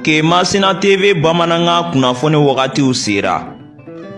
Kemasina TV Bamananga kunnafoni wagatiw sera.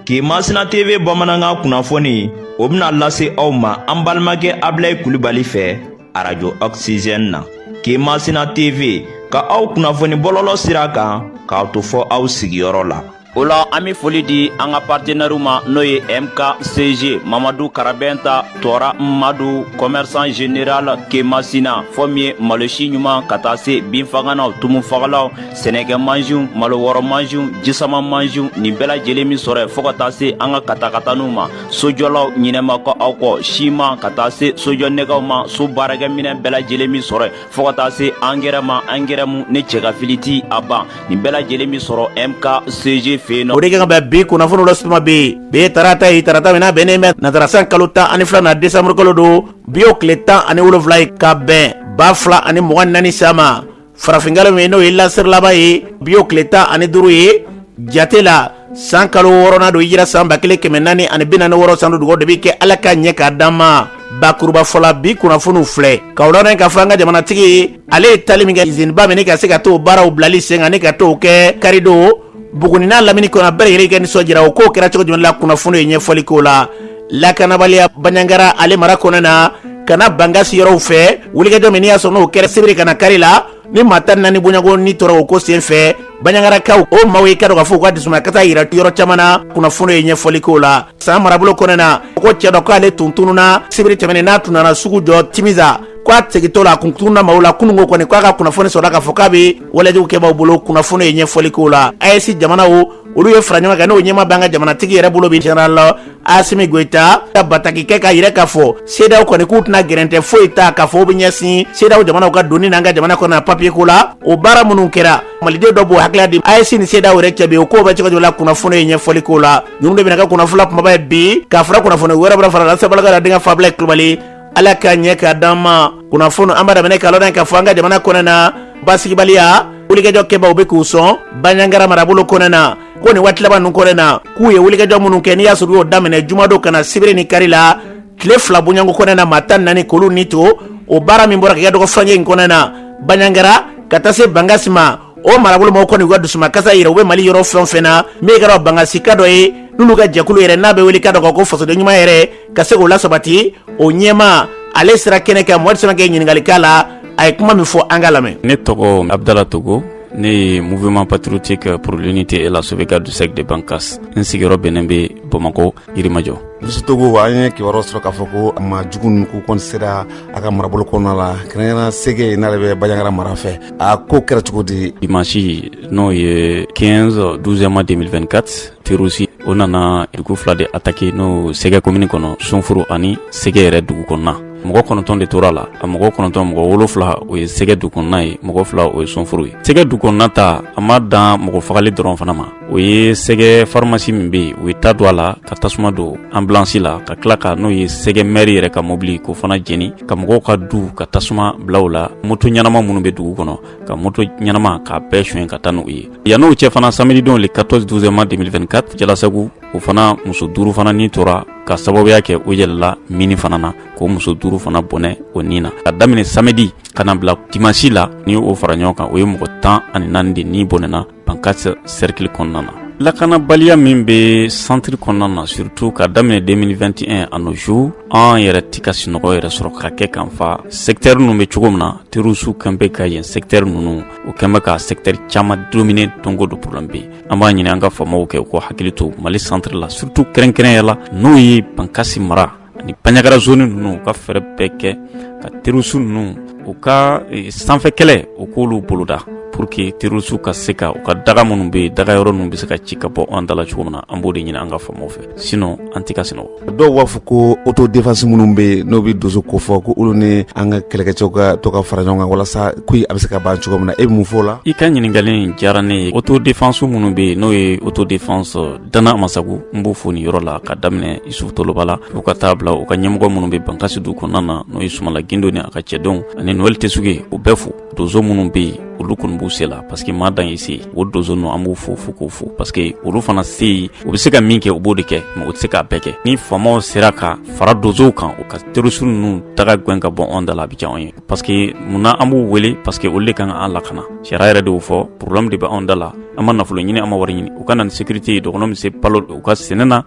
Kemasina TV Bamananga kunnafoni o bɛna lase aw ma an balimakɛ Ablaye Kulibali fɛ Radio Oxygène na. Kemasina TV ka aw kunnafoni bɔlɔlɔ sira kan k'aw to fɔ aw sigiyɔrɔ la. Ola an bɛ foli di an ka partenaires ma n'o ye MKCG Mamadou Karabenta Tora Mmadou commerçant général Kemasina fɔ min ye malosi ɲuman ka taa se binfaganaw tumufagalaw sɛnɛkɛ mansiw malo wɔrɔ mansiw jisama mansiw nin bɛɛ lajɛlen min sɔrɔ fɔ ka taa se an ka katakataniw ma sojɔlaw ɲinɛma kɔ aw kɔ siman ka taa se sojɔnɛgɛw ma so baarakɛminɛ bɛɛ lajɛlen min sɔrɔ fɔ ka taa se angɛrɛ ma angɛrɛ mun ne cɛkafili ti a ban nin bɛɛ lajɛlen min sɔrɔ MKCG o de kan bɛ bi kunnafoni dɔ suma bi tarata min na bɛnnen bɛ natarasan kalo 12 na décembre kalo do bi o tile 17 ye ka bɛn 2024 sama farafingalo min n'o ye lasiri laban ye bi o tile 15 ye jate la san kalo 6 na do yira san 1446 san dugu de bi kɛ ala ka ɲɛ ka dama bakuruba fɔla bi kunnafoniw filɛ ka wulana ka fɔ an ka jamanatigi ale ye tali min kɛ izini ba min ka se ka to baaraw bilali sen kan ne ka to kɛ karido Bugunina lamini kona bere yere gani sojira o ko kera cogo jumɛn la kunnafoni ye ɲɛfɔli ko la lakanabaliya Banyangara ale mara kɔnɔ na kana bangasi yɔrɔw fɛ wulikajɔ min y'a sɔrɔ n'o kɛra sibiri kana kari la ni maa tan naani bonyago ni tora o ko sen fɛ Banyangarakaw o maaw ye ka dɔn ka fɔ u ka dusuma ka taa yira yɔrɔ caman na kunnafoni ye ɲɛfɔli ko la san marabolo kɔnɔ na ko cɛ dɔ k'ale tuntununa sibiri tɛmɛnen n'a tunana sugu jɔ Timiza kwa tegito la kuntunna maula kunungo kɔni kwa ka kunnafoni sɔrɔ ka fɔ k'a bɛ walejugu kɛbaaw bolo kunnafoni ye ɲɛfɔli ko la AES jamana o olu ye fara ɲɔgɔn kan n'o ɲɛma b'an ka jamanatigi yɛrɛ bolo bi Général Assimi Goïta ka bataki kɛ ka yɛrɛ k'a fɔ CEDEAO kɔni k'u tɛna gɛrɛntɛ foyi ta k'a fɔ u bɛ ɲɛsin CEDEAO jamanaw ka donni n'an ka jamana kɔnɔ papier ko la o baara minnu kɛra maliden dɔ b'o hakilila di AES ni CEDEAO yɛrɛ cɛ bi o ko bɛ cogo la kunnafoni ye ɲɛfɔli ko la ninnu de bɛna kɛ kunnafoni kumaba ye bi k'a fɔra kunnafoni wɛrɛ bɛna fara la sabalaga denkɛ Ablaye Kulibali ala ka ɲɛ ka d'an ma kunnafoni an b'a daminɛ ka lɔn ka fɔ an ka jamana kɔnɔ na basigibaliya wulikajɔ kɛbaaw bɛ k'u sɔn Banyangara marabolo kɔnɔ na ko nin waati laban ninnu kɔnɔ na k'u ye wulikajɔ minnu kɛ n'i y'a sɔrɔ u y'o daminɛ jumado kana sibiri ni kari la tile 2 bonyanko kɔnɔ na maa 14 k'olu ni to o baara min bɔra ka kɛ dɔgɔ furancɛ in kɔnɔ na Banyangara ka taa se Bangasi ma o marabolo mɔgɔw kɔni u ka dusuma kasa yira u bɛ Mali yɔrɔ fɛn o fɛn na min kɛra Bangasi ka dɔ ye n'olu ka jɛkulu yɛrɛ n'a bɛ wele ka dɔ ko fasoden ɲuman yɛrɛ ka se k'o lasabati o ɲɛma ale sera kɛnɛ kan Mohamed Samakɛ ɲininkali k'a la a ye kuma min fɔ an ka lamɛn. Ne tɔgɔ Abdala Togo ne ye mouvement patriotique pour l'unité et la sauvegarde du secteur de Bankas n sigiyɔrɔ bɛnnen bɛ Bamakɔ Yirimajɔ. Monsieur Togo an ye kibaruya sɔrɔ k'a fɔ ko ma jugu ninnu k'u kɔni sera a ka marabolo kɔnɔna la kɛrɛnkɛrɛnnenya sege n'ale bɛ Banyangara mara fɛ a ko kɛra cogo di. Dimanche n'o ye 15/12 mois 2024 terroriste o nana dugu 2 de attaqué n'o Sɛgɛ commune kɔnɔ Sonforo ani Sɛgɛ yɛrɛ dugu kɔnɔna mɔgɔ 9 de tora la a mɔgɔ 9 mɔgɔ 7 o ye Sɛgɛ dugu kɔnɔna ye mɔgɔ 2 o ye Sonforo ye Sɛgɛ dugu kɔnɔna ta a ma dan mɔgɔ fagali dɔrɔn fana ma o ye Sɛgɛ pharmacie min bɛ yen o ye ta don a la ka tasuma don ambulance la ka tila ka n'o ye Sɛgɛ maire yɛrɛ ka mobili k'o fana jeni ka mɔgɔw ka du ka tasuma bila o la moto ɲɛnama minnu bɛ dugu kɔnɔ ka moto ɲɛnama k'a bɛɛ suɲɛ ka taa n'o ye yan'o cɛ fana samedi don le 14/12 mois 2024 Jalasagu o fana muso 5 fana ni tora ka sababuya kɛ o yɛlɛla mini fana na k'o muso 5 fana bɔnɛ o nin na ka daminɛ samedi ka na bila dimanche la ni o fara ɲɔgɔn kan o ye mɔgɔ 14 de ni bɔnɛna Bankas cercle kɔnɔna na lakanabaliya min bɛ centre kɔnɔna na surtout ka daminɛ 2021 à nos jours an yɛrɛ ti ka sinɔgɔ yɛrɛ sɔrɔ ka kɛ kan fa secteur ninnu bɛ cogo min na terroriste kɛn bɛ ka yen secteur ninnu o kɛn bɛ ka secteur caman dominer dongo do problème bɛ an b'a ɲini an ka faamaw kɛ u ko hakili to Mali centre la surtout kɛrɛnkɛrɛnya la n'o ye Bankasi mara ani Banyangara zone ninnu u ka fɛɛrɛ bɛɛ kɛ ka terroriste ninnu u ka sanfɛ kɛlɛ u k'olu boloda pour que terroriste ka se ka u ka daga minnu bɛ daga yɔrɔ ninnu bɛ se ka ci ka bɔ an dala cogo min na an b'o de ɲini an ka faamaw fɛ sinon an tɛ ka sinɔgɔ. Dɔw b'a fɔ ko auto défense minnu bɛ n'o bɛ doso ko fɔ ko olu ni an ka kɛlɛkɛcɛw ka to ka fara ɲɔgɔn kan walasa ko a bɛ se ka ban cogo min na e bɛ mun fɔ o la. I ka ɲininkali in diyara ne ye auto défense minnu bɛ yen n'o ye auto défense Dana Masagu n b'o fɔ nin yɔrɔ la ka daminɛ Isufu Toloba la u ka taa bila u ka ɲɛmɔgɔ minnu bɛ Bankasi dugu kɔnɔna na n'o ye Sumala Gindo ni a ka cɛdenw ani Noël Tesuge u bɛɛ fo donso minnu bɛ yen olu kɔni b'u se la parce que maa dan ye se o donso no an b'u fo k'o fo parce que olu fana se u bɛ se ka min kɛ u b'o de kɛ mais u tɛ se k'a bɛɛ kɛ ni faamaw sera ka fara donsow kan u ka terroriste ninnu taga gɛn ka bɔ anw da la a bɛ diya anw ye parce que munna an b'u wele parce que olu de kan ka an lakana sariya yɛrɛ de y'o fɔ problème de bɛ anw da la an ma nafolo ɲini an ma wari ɲini u ka na ni sécurité ye dɔgɔnɔ min se balo u ka sɛnɛ na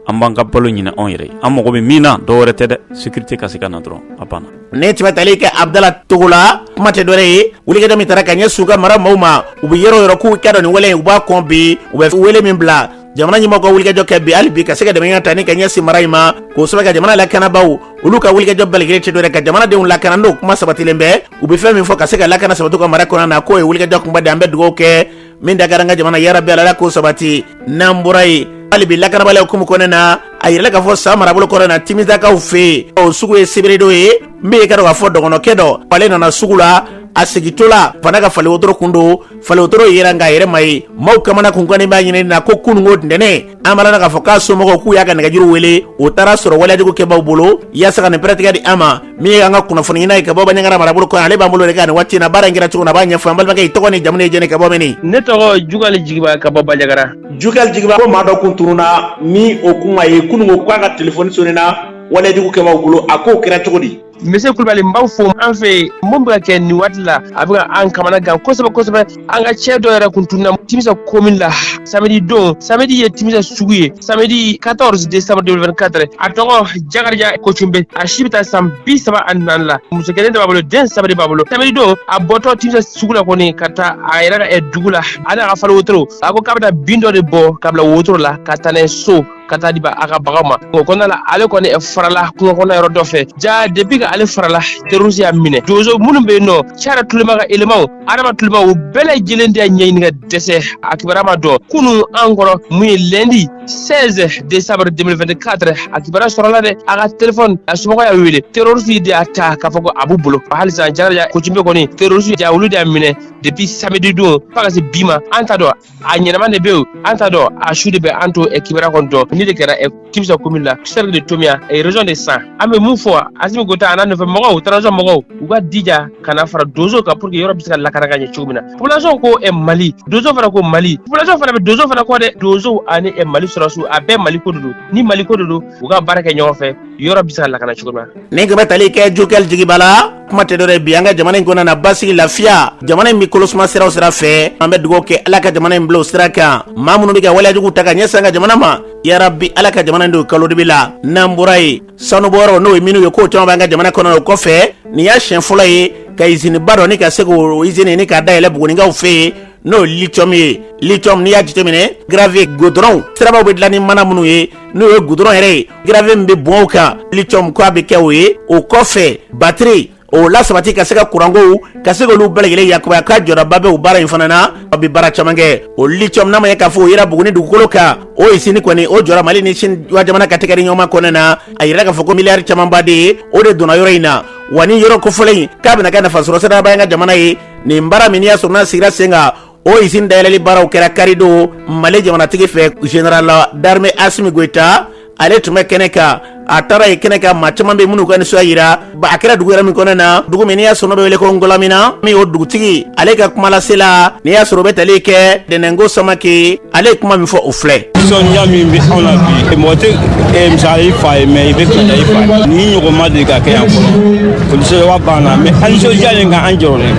an b'an ka balo ɲini anw yɛrɛ an mago bɛ min na dɔw wɛrɛ tɛ dɛ sécurité ka se ka na dɔrɔn a banna ne tɛmɛ tali kɛ abdala togo la kuma tɛ dɔwɛrɛ ye wulikɛjɔ min taara ka ɲɛ suga mara maaw ma u bɛ yɔrɔ yɔrɔ k'u ka dɔn nin wele u b'a kɔn bi u bɛ wele min bila jamana ɲɛmɔgɔw ka wulikɛjɔ kɛ bi hali bi ka se ka dɛmɛ ta ni ka ɲɛsin mara in ma k'o sɛbɛn ka jamana lakanabaw olu ka wulikɛjɔ bɛɛ lajɛlen tɛ dɔwɛrɛ ka jamanadenw lakana n'o kuma sabatilen bɛ u bɛ fɛn min fɔ ka se ka lakana sabati ka mara kɔnɔ na k'o ye wulikɛjɔ kunba de an bɛ dugawu kɛ min da ka an ka jamana yarabi ala k'o sabati n'an bɔra yen hali bi lakanabaliya hukumu kɔnɔ na a yɛrɛ k'a fɔ san marabolo kɔnɔ na timisakaw fɛ yen o sugu ye seberedo ye min ye ka dɔn k'a fɔ dɔgɔnɔkɛ dɔ ale nana sugu la a segitɔ la fana ka fali wotoro kun don fali wotoro yera nka a yɛrɛ ma ye maaw kamana kun kɔni b'a ɲini na ko kununko ntɛnɛn an b'a la k'a fɔ k'a somɔgɔw k'u y'a ka nɛgɛjuru wele o taara sɔrɔ waleyajugu kɛbaaw bolo yaasa ka nin pɛrɛtigɛ di an ma min ye an ka kunnafoni ɲini ye ka bɔ Bandiagara marabolo kɔnɔ ale b'an bolo de ka nin waati in na baara in kɛra cogo min na a b'a ɲɛfɔ an balimakɛ i tɔgɔ ni jamu ni jɛnɛ ka bɔ min ne tɔgɔ Jugali Jigiba ka bɔ Bandiagara. Jugali Jigiba ko maa dɔ kun tununa ni o kuma ye kununko k'a ka telefɔni sonina waleyajugu kɛbaaw bolo a k'o kɛra cogo di Monsieur Kulibali n b'aw fo an fɛ mun bɛ ka kɛ nin waati la a bɛ ka an kamana gan kosɛbɛ kosɛbɛ an ka cɛ dɔ yɛrɛ kun tununa Timisa commune la samedi don samedi ye Timisa sugu ye samedi 14 décembre 2024 a tɔgɔ Jakarija Kochumbe a si bɛ taa san 34 la muso kelen de b'a bolo den saba de b'a bolo samedi don a bɔtɔ Timisa sugu la kɔni ka taa a yɛrɛ ka dugu la a n'a ka fali wotoro a ko k'a bɛ taa bin dɔ de bɔ ka bila wotoro la ka taa n'a ye so ka taa di a ka baganw ma o kɔnɔna la ale kɔni farala kungo kɔnɔ yɔrɔ dɔ fɛ ja depuis que ale farala terroriste y'a minɛ donso minnu bɛ yen nɔ cara tulema ka éléments adama tulema o bɛɛ lajɛlen de y'a ɲɛɲini ka dɛsɛ a kibaruya ma dɔn kunun an kɔrɔ mun ye lundi 16 décembre 2024 a kibaruya sɔrɔla dɛ a ka téléphone a somɔgɔ y'a wele terroriste de y'a ta k'a fɔ ko a b'u bolo halisa Jakarija Kochumbe kɔni terroriste ja olu de y'a minɛ depuis samedi don fo ka se bi ma an t'a dɔn a ɲɛnama de bɛ yen an t'a dɔn a su de bɛ an to kibaruya kɔni dɔn ni de kɛra Timisa commune la cercle de Tomia et région de San an bɛ mun fɔ Asimi Gota a n'a nɔfɛ mɔgɔw transition mɔgɔw u ka dija kana fara donso kan pour que yɔrɔ bɛ se ka lakana ka ɲɛ cogo min na population ko Mali donso fana ko Mali population fana bɛ donso fana kɔ dɛ donso ani Mali sɔrɔsiw a bɛɛ Mali ko de don ni Mali ko de don u ka baara kɛ ɲɔgɔn fɛ yɔrɔ bɛ se ka lakana cogo min na. ni kɛmɛ tali kɛ Jugali Jigiba la kuma tɛ dɔ bi an ka jamana in kɔnɔna na basigi lafiya jamana in bɛ kolosuma siraw sira fɛ an bɛ dugawu kɛ ala ka jamana in bila o sira kan maa minnu bɛ ka waleyajugu ta ka ɲɛsin an ka jamana ma yarabi ala ka jamana in don kalo dibi la n'an bɔra yen sanubɔyɔrɔ n'o ye minnu ye k'o caman b'an ka jamana kɔnɔ o kɔfɛ nin y'a siɲɛ fɔlɔ ye ka izini ba dɔ ni ka se k'o izini ni k'a dayɛlɛ bugunikaw fɛ yen n'o lithium ye lithium n'i y'a jateminɛ gravier goudron sirabaw bɛ dilan ni mana minnu ye n'o ye goudron yɛrɛ ye gravier min bɛ bɔn o kan lithium k'a bɛ kɛ o ye o kɔfɛ batterie o la sabati ka se ka kurankow ka se k'olu bɛɛ lajɛlen yakubaya ka jɔdaba bɛ o baara in fana na a bɛ baara caman kɛ o lithium n'a ma ye k'a fɔ o yera buguni dugukolo kan o usine kɔni o jɔra Mali ni Sine jamana ka tɛgɛ di ɲɔgɔn ma kɔnɔna na a yɛrɛ k'a fɔ ko miliyari camanba de ye o de donna yɔrɔ in na wa ni yɔrɔ kofɔlen in k'a bɛna kɛ nafasɔrɔ siraba ye an ka jamana ye nin baara min n'i y'a sɔrɔ n'a sigira sen kan o usine dayɛlɛli baaraw kɛra karido Mali jamanatigi fɛ général d'armée Asimi Goïta ale tun bɛ kɛnɛ kan a taara yen kɛnɛ kan maa caman bɛ minnu ka nisɔndiya yira a kɛra dugu yɛrɛ min kɔnɔ na dugu min n'i y'a sɔrɔ bɛ wele ko Ngɔlamina min o dugutigi ale ka kuma lase la n'i y'a sɔrɔ o bɛ tali kɛ Dɛnɛngo Samake ale ye kuma min fɔ o filɛ. nisɔndiya min bɛ anw na bi mɔgɔ tɛ misali i fa ye mɛ i bɛ tila i fa ye ni ɲɔgɔn ma deli ka kɛ yan fɔlɔ polisiw b'a banna mɛ an nisɔndiya in kan an jɔrɔlen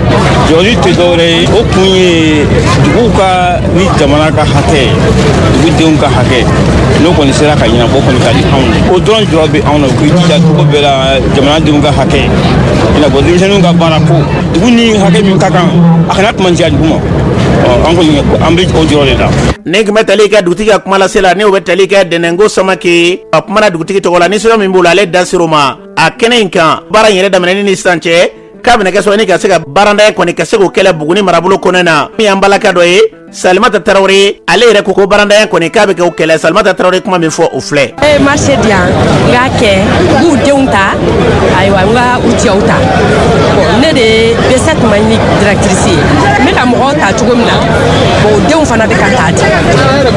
jɔli tɛ dɔwɛrɛ ye o kun ye duguw ka ni jamana ka hakɛ dugudenw ka hakɛ n'o kɔni sera ka ɲɛnabɔ kɔni ka di anw ye o dɔrɔn jɔyɔrɔ bɛ anw na u k'i jija cogo bɛɛ la jamanadenw ka hakɛ i n'a fɔ denmisɛnninw ka baara ko dugu ni hakɛ min ka kan a kana tuma diya dugu ma an kɔni an bɛ o jɔyɔrɔ de la. ne tun bɛ tali kɛ dugutigi ka kuma lase la ne o bɛ tali kɛ Dɛnɛngo Samake a kumana dugutigi tɔgɔ la ni sɛbɛn min b'o la ale da ser'o ma a kɛnɛ in kan baara in yɛrɛ daminɛni ni sisan cɛ k'a bɛna kɛ sababu ye ka se ka baarantanya kɔni ka se k'o kɛlɛ Buguni marabolo kɔnɔ na min y'an balaka dɔ ye Salimata Tarawele ale yɛrɛ ko baarantanya kɔni k'a bɛ kɛ o kɛlɛ Salimata Tarawele kuma min fɔ o filɛ. marché di yan n k'a kɛ n b'u denw ta ayiwa n ka u cɛw ta bon ne de bɛ se tuma ni directrice ye n bɛ ka mɔgɔw ta cogo min na bon o denw fana bɛ ka taa di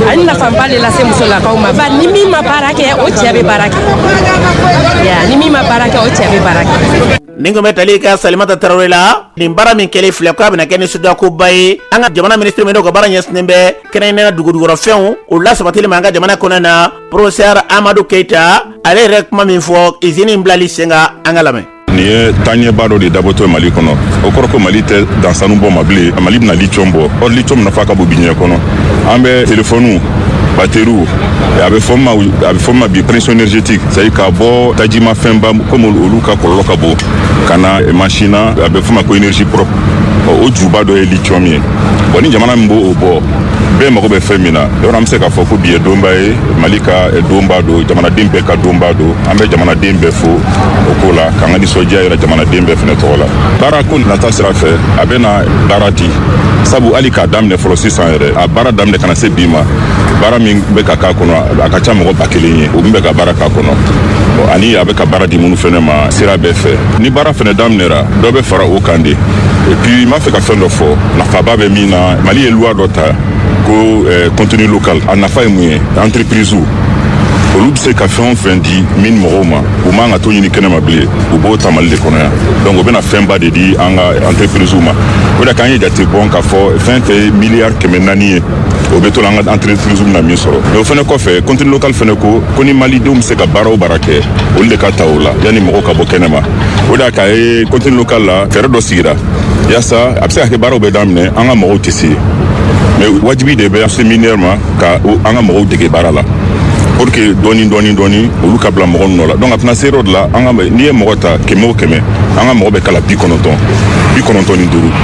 a ye nafaba de lase musolakaw ma ba ni min ma baara kɛ o cɛ bɛ baara kɛ ni min ma baara kɛ o cɛ bɛ baara kɛ. ningo metali ka Salimata Traoré la nin bara min kele filɛ ko a bɛna kɛ ni suda ko ba ye an ka jamana ministre min ka bara ɲɛsinnen bɛ kɛrɛnkɛrɛnnenya dugudugukɔrɔ fɛnw o la sabatili ma an ka jamana kɔnɔ na professeur Amadou Keita ale yɛrɛ kuma min fɔ usine in bilali sen kan an ka lamɛn. Nin ye taɲɛba dɔ de dabɔtɔ Mali kɔnɔ o kɔrɔ ko Mali tɛ dansanu bɔ ma bilen Mali bɛna lithium bɔ or lithium nafa ka bon bi diɲɛ kɔnɔ an bɛ téléphone batteries a bɛ fɔ ma bi pression énergétique c'est à dire ka bɔ tajima fɛnba comme olu ka kɔlɔlɔ ka bon ka na machine a bɛ fɔ ma ko énergie propre o juba dɔ ye lithium ye bon ni jamana min b'o bɔ bɛɛ mago bɛ fɛn min na yɔrɔ an bɛ se k'a fɔ ko bi ye donba ye Mali ka donba don jamanaden bɛɛ ka donba don an bɛ jamanaden bɛɛ fo o ko la k'an ka nisɔndiya yɛrɛ jamanaden bɛɛ fɛnɛ tɔgɔ la baara ko nata sira fɛ a bɛ na baara di sabu hali k'a daminɛ fɔlɔ sisan yɛrɛ a baara daminɛ kana se bi ma baara min bɛ ka k'a kɔnɔ a ka ca mɔgɔ 1000 ye o min bɛ ka baara k'a kɔnɔ ani a bɛ ka baara di minnu fɛnɛ ma sira bɛɛ fɛ ni baara fɛnɛ daminɛra dɔ bɛ fara o kan de et puis m'a fɛ ka fɛn dɔ fɔ nafaba bɛ min na Mali ye loi dɔ ta ko contenu local a nafa ye mun ye entreprise olu bɛ se ka fɛn o fɛn di min mɔgɔw ma u man ka to ɲini kɛnɛ ma bilen u b'o ta Mali de kɔnɔ yan donc o bɛna fɛnba de di an ka entreprise ma o de k'an ye jate bɔn k'a fɔ fɛn fɛn miliyari 400 ye o bɛ to la an ka entreprise bɛna min sɔrɔ mais o fɛnɛ kɔfɛ contenu local fɛnɛ ko ni malidenw bɛ se ka baara o baara kɛ olu de ka ta o la yanni mɔgɔw ka bɔ kɛnɛ ma o de k'a ye contenu local la fɛɛrɛ dɔ sigira yaasa a bɛ se ka kɛ baaraw bɛ daminɛ an ka mɔgɔw tɛ se mais wajibi de bɛ séminaire ma ka an ka mɔgɔw dege baara la pour que dɔɔni olu ka bila mɔgɔ nɔ la donc a tɛna se yɔrɔ de la n'i ye mɔgɔ ta 100 o 100 an ka mɔgɔ bɛ kala 95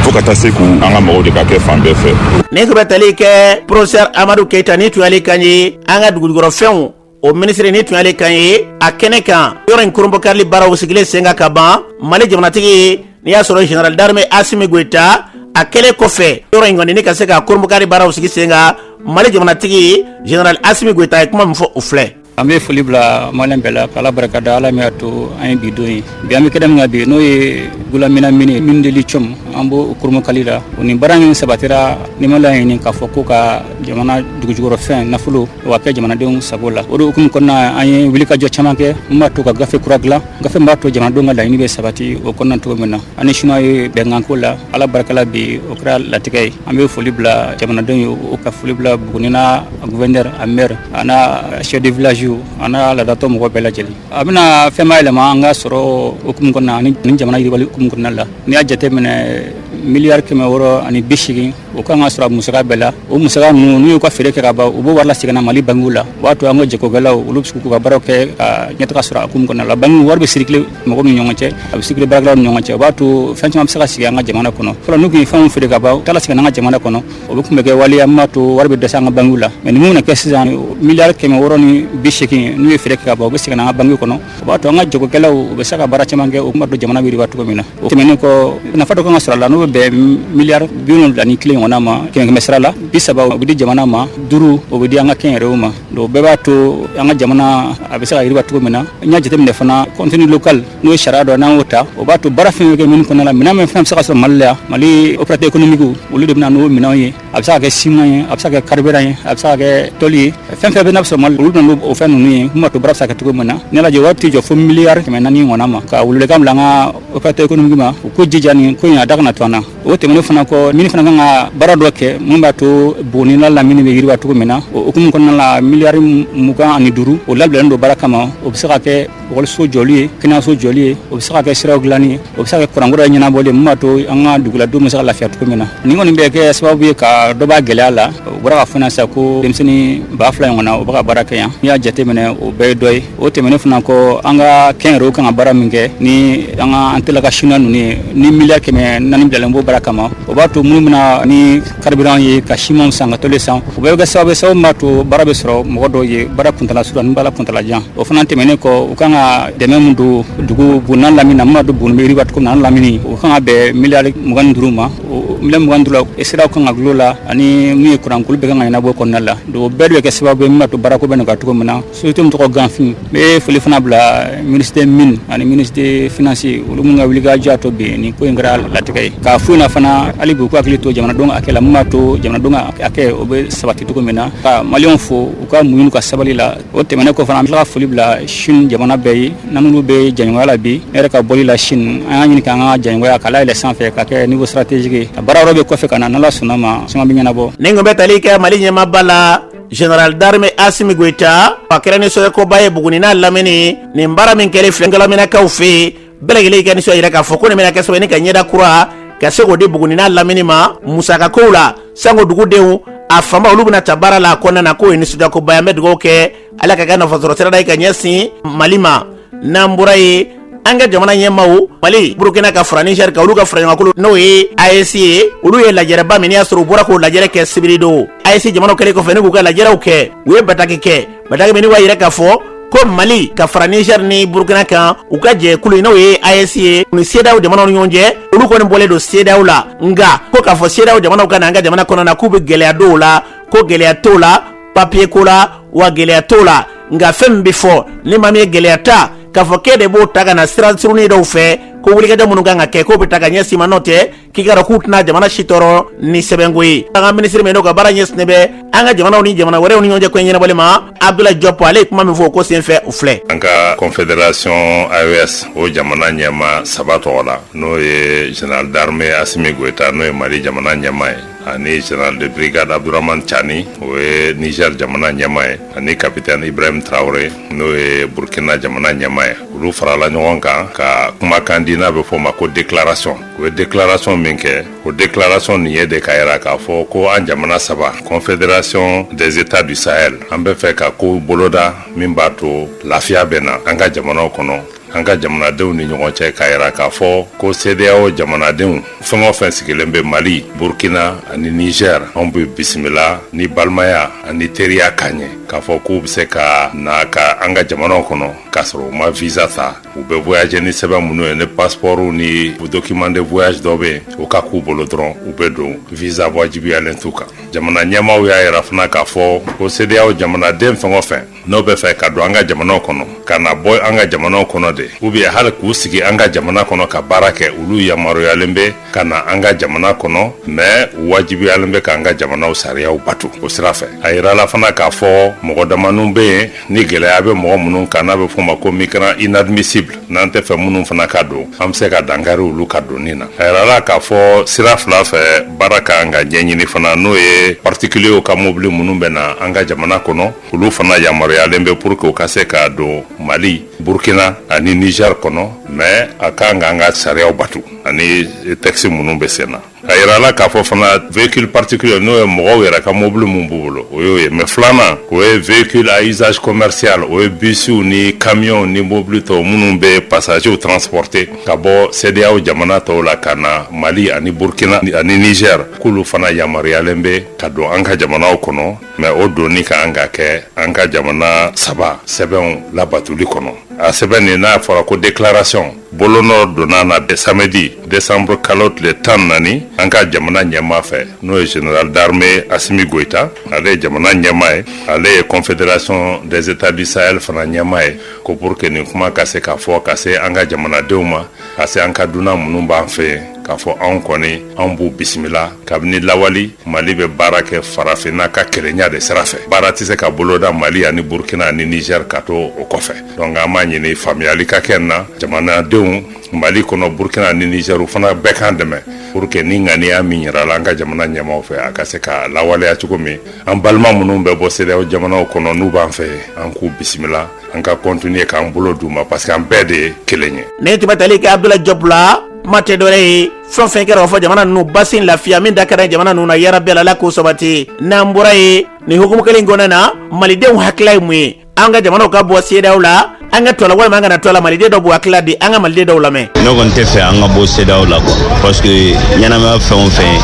fo ka taa se k'u an ka mɔgɔw de ka kɛ fan bɛɛ fɛ. ni ko bɛ tali kɛ professeur Amadou Keita ni tun y'ale kan ye an ka dugukɔrɔ fɛnw o ministre ni tun y'ale kan ye a kɛnɛ kan yɔrɔ in kurunbɔkarili baaraw sigilen sen kan ka ban Mali jamanatigi n'i y'a sɔrɔ général d'armée Assimi Goïta a kɛlen kɔfɛ yɔrɔ in kɔni ni ka se ka kurunbɔkarili baaraw sigi sen kan Mali jamanatigi général Assimi Goïta ye kuma min fɔ o filɛ. An bɛ foli bila Maliyɛn bɛɛ la k'Ala barikada Ala min y'a to an ye bi don ye bi an bɛ kɛnɛ min kan bi n'o ye Gulamina Mine min de lithium an b'o kurumukali la o ni baara min sabatira ni ma laɲini k'a fɔ ko ka jamana dugujukɔrɔ fɛn nafolo o ka kɛ jamanadenw sago la o de hukumu kɔnɔna an ye wulikajɔ caman kɛ min b'a to ka gafe kura dilan gafe min b'a to jamanadenw ka laɲini bɛ sabati o kɔnɔna cogo min na ani chinois ye bɛnkanko la Ala barikala bi o kɛra latigɛ ye an bɛ foli bila jamanadenw ye o ka foli bila Buguni n'a gouverneur a maire a n'a chef de village an n'a ladatɔ mɔgɔ bɛɛ lajɛlen a bɛna fɛn ma yɛlɛma an ka sɔrɔ hukumu kɔnɔna ani jamana yiriwali hukumu kɔnɔna la n'i y'a jateminɛ miliyari 680 o kan ka sɔrɔ a musaka bɛɛ la o musaka ninnu n'u y'u ka feere kɛ ka ban u b'o wari lasegin Mali bangiw la o b'a to an ka jagokɛlaw olu bɛ se k'u ka baaraw kɛ ka ɲɛtaga sɔrɔ a hukumu kɔnɔna la bangiw wari bɛ circuler mɔgɔw ni ɲɔgɔn cɛ a bɛ circuler baarakɛlaw ni ɲɔgɔn cɛ o b'a to fɛn caman bɛ se ka sigi an ka jamana kɔnɔ fɔlɔ n'u tun ye fɛnw feere ka ban u taara segin an ka jamana kɔnɔ o bɛ kun bɛ kɛ waleya min b'a to wari bɛ dɛsɛ an ka bangiw la mais ni mun bɛna kɛ sisan miliyari 680 n'u ye feere kɛ ka ban u bɛ segin an ka bangiw kɔnɔ o b'a to an ka jagokɛlaw u bɛ se ka baara caman kɛ o kuma to jamana bɛ yiriwa cogo min na o tɛmɛnen kɔ nafa dɔ kan ka sɔrɔ a la n'o bɛ bɛn miliyari 71 ɲɔgɔnna ma kɛmɛ sira la 30 o bɛ di jamana ma 5 o bɛ di an ka kɛnyɛrɛyew ma donc bɛɛ b'a to an ka jamana a bɛ se ka yiriwa cogo min na n y'a jateminɛ fana contenu local n'o ye sariya dɔ n'an y'o ta o b'a to baara fɛn bɛ kɛ minnu kɔnɔna la minɛn min fɛn bɛ se ka sɔrɔ Mali la Mali opérateur économique olu de bɛ na n'o minɛnw ye a bɛ se ka kɛ ciment ye a bɛ se ka kɛ carburant ye a bɛ se ka kɛ tôle ye fɛn fɛn bɛ n'a bɛ sɔrɔ Mali olu bɛ na n'o fɛn ninnu ye mun b'a to baara bɛ se ka kɛ cogo min na n'i y'a lajɛ wari tɛ jɔ fo miliyari 400 ɲɔgɔnna ma ka welewelekan bila an ka opérateur économique ma u ko jija nin ko in a da kana to an na o tɛmɛnen fana kɔ min fana kan ka baara dɔ kɛ mun b'a to Buguni n'a lamini bɛ yiriwa cogo min na o hukumu kɔnɔna la miliyari 25 o labilalen don baara kama o bɛ se ka kɛ ekɔliso jɔli ye kɛnɛyaso jɔli ye o bɛ se ka kɛ siraw dilanni ye o bɛ se ka kɛ kuranko dɔ ɲɛnabɔli ye mun b'a to an ka duguladenw bɛ se ka lafiya cogo min na nin kɔni bɛ kɛ sababu ye ka dɔ b'a gɛlɛya la o bɔra ka fɔ na sisan ko denmisɛnnin 2000 ɲɔgɔnna o bɛ ka baara kɛ yan n'i y'a jateminɛ o bɛɛ ye dɔ ye o tɛmɛnen fana kɔ an ka kɛnyɛrɛyew kan ka baara min kɛ ni an telaka chinois ninnu ye ni miliyari 400 bilalen b'o baara kama o b'a to minnu bɛna ni carburant ye ka ciment san ka tôle san o bɛɛ bɛ kɛ sababu min b'a to baara bɛ sɔrɔ mɔgɔ dɔw ye baara kuntala surun ani baara kuntala jan o fana tɛmɛnen kɔ u kan ka dɛmɛ min don dugu Buguni lamini na min b'a to Buguni bɛ yiriwa cogo min na an lamini o kan ka bɛn miliyari 25 ma o miliyari 25 la siraw kan ka gulon la ani min ye kurankulu bɛ kan ka ɲɛnabɔ kɔnɔna la donc o bɛɛ de bɛ kɛ sababu ye min b'a to baarako bɛ nɔgɔya cogo min na société min tɔgɔ Ganfin n bɛ foli fana bila ministre mine ani ministre financier olu minnu ka wulikajɔ to bi nin ko in kɛra latigɛ ye k'a fo in na fana hali bi u k'u hakili to jamanadenw hakɛ la min b'a to jamanadenw ka hakɛ o bɛ sabati cogo min na ka maliyɛnw fo u ka muɲu ka sabali la o tɛmɛnen kɔ fana an bɛ tila ka foli bila Chine jamana bɛɛ bɛɛ ye n'olu bɛ jɛɲɔgɔnya la bi ne yɛrɛ ka bɔli la Chine an y'a ɲini k'an ka jɛɲɔgɔnya k'a layɛlɛn sanfɛ ka kɛ niveau stratégique ye a baara yɔrɔ bɛ kɔfɛ ka na n'Ala sɔnna ma caman bɛ ɲɛnabɔ. Ni ko bɛ tali kɛ Mali ɲɛmaaba la General d'armée Assimi Goïta a kɛra nisɔndiyakoba ye Buguni n'a lamini nin baara min kɛlen filɛlikɛlaminakaw fɛ yen bɛɛ lajɛlen ka nisɔn yɛrɛ k'a fɔ ko nin bɛna kɛ sababu ye ni ka ɲɛda kura ka se k'o di Buguni n'a lamini ma musakakow la sango dugudenw a fanba olu bɛna ta baara la a kɔnɔna na k'o ye nisɔndiyakoba ye an bɛ dugawu kɛ Ala ka kɛ nafasɔrɔ sirada ye ka ɲɛsin Mali ma n'an bɔra ye an ka jamana ɲɛmaaw Mali Burkina ka fara Niger ka olu ka fara ɲɔgɔn n'o ye AES ye olu ye lajɛrɛba min y'a sɔrɔ u bɔra k'o lajɛrɛ kɛ sibiri don AES jamanaw kɛlen kɔfɛ ni k'u ka lajɛrɛw kɛ u ye bataki kɛ bataki min b'a yɛrɛ k'a fɔ ko Mali ka fara Niger ni Burkina kan u ka jɛkulu n'o ye AES ye ni CEDEAO jamanaw ni ɲɔgɔn cɛ olu kɔni bɔlen don CEDEAO la nka ko k'a fɔ CEDEAO jamanaw ka na an ka jamana kɔnɔ na k'u bɛ gɛlɛya dɔw la ko gɛlɛya t'o la papier ko la wa gɛlɛya t'o la nka fɛn min bɛ fɔ ni maa min ye gɛlɛya ta k'a fɔ k'e de b'o ta ka na sira surunin dɔw fɛ ko wulikajɔ minnu kan ka kɛ k'o bɛ ta ka ɲɛsin ma n'o tɛ k'i ka dɔn k'u tɛna jamana si tɔɔrɔ ni sɛbɛnko ye an ka minisiri min n'o ka baara ɲɛsinnen bɛ an ka jamanaw ni jamana wɛrɛw ni ɲɔgɔn cɛ ko ɲɛnabɔli ma Abdoulaye Diop ale ye kuma min fɔ o ko senfɛ u filɛ. An ka confédération AES o jamana ɲɛma saba tɔgɔ la n'o ye général d'armée Assimi Goïta n'o ye Mali jamana ɲɛma ye ani général de brigade Abdourahmane Tchani o ye Niger jamana ɲɛma ye ani capitaine Ibrahim Traoré n'o ye Burkina jamana ɲɛma ye olu farala ɲɔgɔn kan ka kumakan di n'a bɛ fɔ o ma ko déclaration o ye déclaration min kɛ o déclaration nin ye de ka yira k'a fɔ ko an jamana saba confédération des états du Sahel an bɛ fɛ ka kow boloda min b'a to lafiya bɛ na an ka jamanaw kɔnɔ an ka jamanadenw ni ɲɔgɔn cɛ k'a yira k'a fɔ ko CEDEAO jamanadenw fɛn o fɛn sigilen bɛ Mali Burkina ani Niger anw bɛ bisimila ni balimaya ani teriya ka ɲɛ k'a fɔ k'u bɛ se ka na ka an ka jamanaw kɔnɔ k'a sɔrɔ u ma visa ta u bɛ voyager ni sɛbɛn minnu ye ni passeport ni document de voyage dɔ bɛ yen o ka k'u bolo dɔrɔn u bɛ don visa wajibiyalen t'u kan jamana ɲɛmaaw y'a yira fana k'a fɔ ko CEDEAO jamanaden fɛn o fɛn n'o bɛ fɛ ka don an ka jamanaw kɔnɔ ka na bɔ an ka jamanaw kɔnɔ de ou bien hali k'u sigi an ka jamana kɔnɔ ka baara kɛ olu yamaruyalen bɛ ka na an ka jamana kɔnɔ mais u wajibiyalen bɛ k'an ka jamanaw sariyaw batu o sira fɛ a yirala fana k'a fɔ mɔgɔ damaniw bɛ yen ni gɛlɛya bɛ mɔgɔ minnu kan n'a bɛ fɔ o ma ko migrant inadmissible n'an tɛ fɛ minnu fana ka don an bɛ se ka dankari olu ka donni na a yirala k'a fɔ sira fila fɛ baara kan ka ɲɛɲini fana n'o ye particulier ka mobili minnu bɛ na an ka jamana kɔnɔ olu fana yamaruyalen bɛ pour que u ka se ka don Mali Burkina ani Niger kɔnɔ mais a kan k'an ka sariyaw batu ani texte minnu bɛ sen na a yirala k'a fɔ fana véhicule particulier n'o ye mɔgɔw yɛrɛ ka mobili mun b'u bolo o y'o ye mais filanan o ye véhicule à usage commercial o ye bisiw ni camion ni mobili tɔw minnu bɛ passagers transporter ka bɔ CEDEAO jamana tɔw la ka na Mali ani Burkina ani Niger k'olu fana yamaruyalen bɛ ka don an ka jamanaw kɔnɔ mais o donni ka an ka kɛ an ka jamana saba sɛbɛnw labatuli kɔnɔ a sɛbɛn nin n'a fɔra ko déclaration bolonɔ donna na samedi décembre kalo tile 14 an ka jamana ɲɛmaa fɛ n'o ye général d'armée Assimi Goïta ale ye jamana ɲɛmaa ye ale ye confédération des états du Sahel fana ɲɛmaa ye ko pour que nin kuma ka se ka fɔ ka se an ka jamanadenw ma ka se an ka dunan minnu b'an fɛ yen k'a fɔ anw kɔni anw b'u bisimila kabini lawali Mali bɛ baara kɛ farafinna ka kelenya de sira fɛ baara tɛ se ka boloda Mali ani Burkina ani Niger ka to o kɔfɛ donc an b'a ɲini faamuyali ka kɛ na jamanadenw Mali kɔnɔ Burkina ani Niger u fana bɛɛ k'an dɛmɛ pour que ni ŋaniya min yirala an ka jamana ɲɛmaaw fɛ a ka se ka lawaleya cogo min an balima minnu bɛ bɔ CEDEAO jamanaw kɔnɔ n'u b'an fɛ an k'u bisimila an ka continuer k'an bolo d'u ma parce que an bɛɛ de ye kelen ye. ne tɛmɛ tali kɛ Abdoulaye Diop la kuma tɛ dɔwɛrɛ ye fɛn fɛn kɛra o fɔ jamana ninnu basin lafiya min da kɛra jamana ninnu na yarabi Ala k'o sabati n'an bɔra ye nin hukumu kelen kɔnɔna na malidenw hakilila ye mun ye an ka jamanaw ka bɔ CEDEAO la an ka to la walima an kana to la maliden dɔ b'u hakilila di an ka maliden dɔw lamɛn. ne kɔni tɛ fɛ an ka bɔ CEDEAO la quoi parce que ɲɛnamaya fɛn o fɛn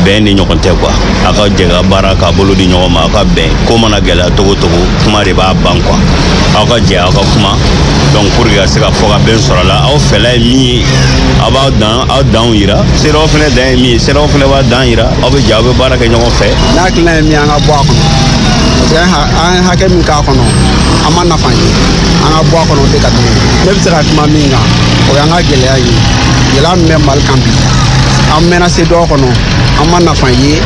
bɛn ni ɲɔgɔn tɛ quoi a ka jɛ ka baara k'a bolo di ɲɔgɔn ma a ka bɛn ko mana gɛlɛya togo togo kuma de b'a ban quoi aw ka jɛ aw ka kuma donc pour que ka se ka fɔ ka bɛn sɔrɔ a la aw fɛla ye min ye aw b'aw danw yira CEDEAO fɛnɛ dan ye min ye CEDEAO fɛnɛ b'a dan yira aw bɛ jɛ aw bɛ baara kɛ ɲɔgɔn fɛ. n'a hakilina ye min ye an ka bɔ a kɔnɔ parce que an ye hakɛ min k'a kɔnɔ an ma nafa ye an ka bɔ a kɔnɔ o de ka di ne bɛ se ka kuma min kan o y'an ka gɛlɛya ye gɛlɛya min bɛ Mali kan bi an mɛnna CEDEAO kɔnɔ an ma nafa ye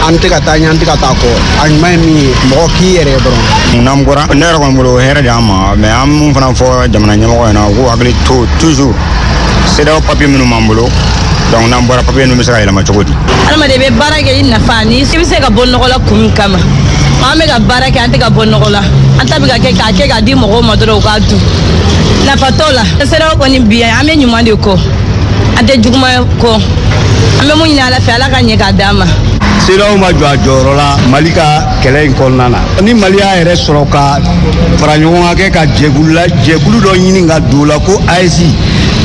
an tɛ ka taa ɲɛ an tɛ ka taa kɔ a ɲuman ye min ye mɔgɔ k'i yɛrɛ ye dɔrɔn. n'an bɔra ne yɛrɛ kɔni bolo hɛrɛ de an ma mais an mun fana fɔ jamana ɲɛmɔgɔ ɲɛna u k'u hakili to toujours CEDEAO papier minnu b'an bolo donc n'an bɔra papier ninnu bɛ se ka yɛlɛma cogo di. adamaden bɛ baara kɛ i nafa ni i bɛ se ka bɔ nɔgɔ la kun min kama an bɛ ka baara kɛ an tɛ ka bɔ nɔgɔ la an ta bɛ ka kɛ k'a kɛ k'a di mɔgɔw ma dɔrɔn u k'a dun nafa t'o la CEDEAO kɔni bi an bɛ ɲuman de kɔ an tɛ juguman kɔ an bɛ mun ɲini ala fɛ ala ka ɲɛ k'a d'an ma. CEDEAO ma jɔ a jɔyɔrɔ la Mali ka kɛlɛ in kɔnɔna na ni Mali y'a yɛrɛ sɔrɔ ka fara ɲɔgɔn kan kɛ ka jɛkulu dɔ ɲini ka don o la ko AES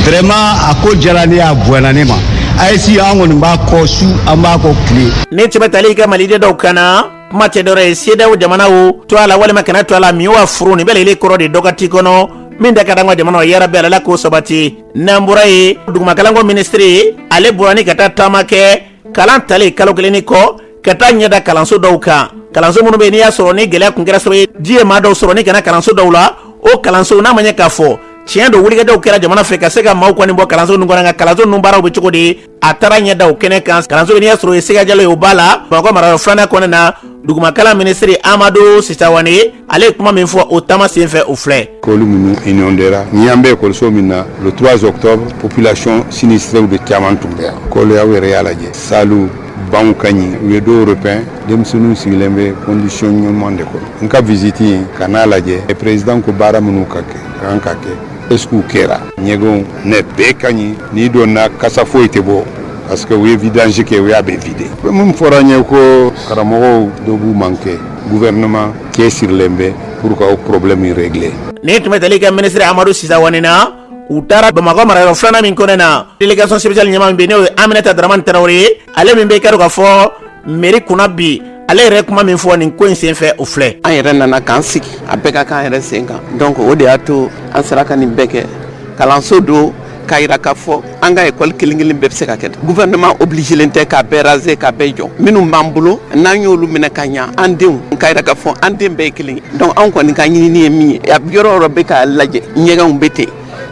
vraiment a ko jara ne a bonyana ne ma AES an kɔni b'a kɔ su an b'a kɔ tile. ne tɛmɛ tali ka maliden dɔw kana kuma tɛ dɔrɔ ye CEDEAO jamanaw to a la walima kana to a la min wa furu nin bɛɛ lajɛlen kɔrɔ de dɔgɔti kɔnɔ min da ka d'an ka jamana yɛrɛ bɛɛ ala k'o sabati n'an bɔra ye dugumakalanko ministre ale bɔra ni ka taa taama kɛ kalan tali kalo kelen ni kɔ ka taa ɲɛda kalanso dɔw kan kalanso minnu bɛ n'i y'a sɔrɔ ni gɛlɛya kun kɛra sababu ye ji ye maa dɔw sɔrɔ ni kana kalanso dɔw la o kalanso n'a ma ɲɛ k'a fɔ tiɲɛ don wulikɛdaw kɛra jamana fɛ ka se ka maaw kɔni bɔ kalanso ninnu kɔnɔ nka kalanso ninnu baaraw bɛ cogo di a taara ɲɛ da o kɛnɛ kan kalanso bɛ n'i y'a sɔrɔ o ye Sigajalo ye o b'a la Bamakɔ marayɔrɔ filanan kɔnɔna na dugumakalan ministre Amadou Sisawane ale ye kuma min fɔ o taama senfɛ o filɛ. K'olu minnu inondera ni an bɛ ekɔliso min na le 3 octobre population sinistrée de caman tun bɛ yan k'olu y'aw yɛrɛ y'a lajɛ salu banw ka ɲi u ye dɔw repɛn denmisɛnninw sigilen bɛ condition ɲuman de kɔnɔ n ka visite yen ka n'a lajɛ président ko baara minnu ka kan ka kɛ est-ce que u kɛra ɲɛgɛnw ne bɛɛ ka ɲi n'i donna kasa foyi tɛ bɔ parce que u ye vidange kɛ u y'a bɛɛ vide mun fɔra n ye ko karamɔgɔw dɔ b'u manqué gouvernement cɛsirilen bɛ pour ka o problème régler. ne tun bɛ tali kɛ ministre Amadou Sisawane na u taara Bamakɔ marayɔrɔ filanan min kɔnɔ na délégation spéciale ɲɛmaa min bɛ yen n'o ye Aminata Dramane Traoré ale min bɛ kɛra k'a fɔ mairie kunna bi ale yɛrɛ kuma min fɔ nin ko in senfɛ o filɛ. an yɛrɛ nana k'an sigi a bɛɛ ka k'an yɛrɛ sen kan donc o de y'a to an sera ka nin bɛɛ kɛ kalanso don k'a yira k'a fɔ an ka école kelen kelen bɛɛ bɛ se ka kɛ gouvernement obligelen tɛ k'a bɛɛ raser k'a bɛɛ jɔ minnu b'an bolo n'an y'olu minɛ ka ɲa an denw k'a yira k'a fɔ an den bɛɛ ye kelen ye donc anw kɔni ka ɲinini ye min ye a yɔrɔ o yɔrɔ bɛ k'a lajɛ ɲɛgɛnw bɛ ten